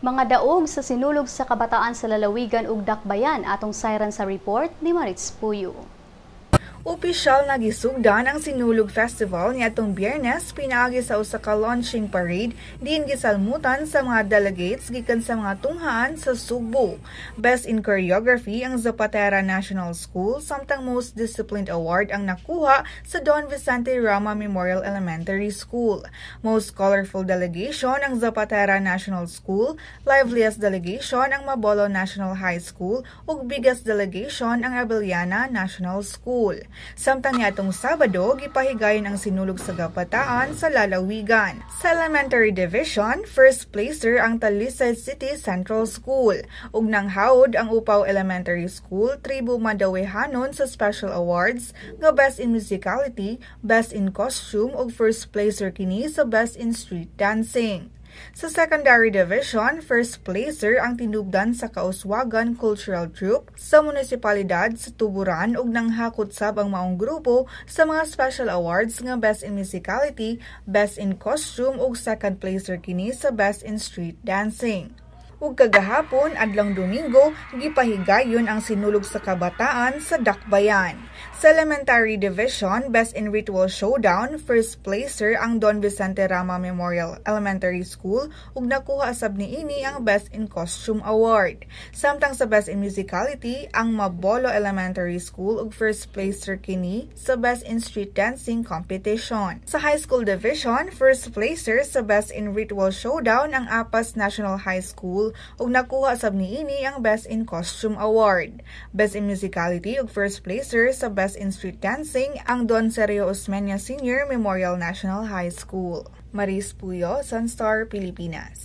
Mga daog sa sinulog sa kabataan sa lalawigan ug dakbayan atong sayran sa report ni Maritz Puyo. Opisyal na gisugdan ang Sinulog Festival niadtong Biyernes pinaagi sa usa ka launching parade diin gisalmutan sa mga delegates gikan sa mga tunghaan sa Subo. Best in Choreography ang Zapatera National School samtang Most Disciplined Award ang nakuha sa Don Vicente Rama Memorial Elementary School. Most Colorful Delegation ang Zapatera National School, Liveliest Delegation ang Mabolo National High School ug Biggest Delegation ang Abellana National School. Samtang niadtong Sabado, gipahigayon ang sinulog sa kabataan sa lalawigan. Sa Elementary Division, first placer ang Talisay City Central School. Ug nanghawod ang Upaw Elementary School, tribo madawehanon sa Special Awards nga Best in Musicality, Best in Costume ug first placer kini sa Best in Street Dancing. Sa Secondary Division, first placer ang tinubdan sa Kauswagan Cultural Troupe sa munisipalidad sa Tuburan ug nanghakot sab ang maong grupo sa mga special awards nga Best in Musicality, Best in Costume ug second placer kini sa Best in Street Dancing. Ug kagahapon adlang Domingo, gipahigayon ang sinulog sa kabataan sa Dakbayan. Sa Elementary Division, Best in Ritual Showdown, first placer ang Don Vicente Rama Memorial Elementary School ug nakuha sab niini ang Best in Costume Award. Samtang sa Best in Musicality, ang Mabolo Elementary School ug first placer kini sa Best in Street Dancing Competition. Sa High School Division, first placer sa Best in Ritual Showdown ang Apas National High School ug nakuha sab niini ang Best in Costume Award. Best in Musicality ug first placer sa Best in Street Dancing ang Don Sergio Osmeña Sr. Memorial National High School. Maris Puyo, Sunstar, Pilipinas.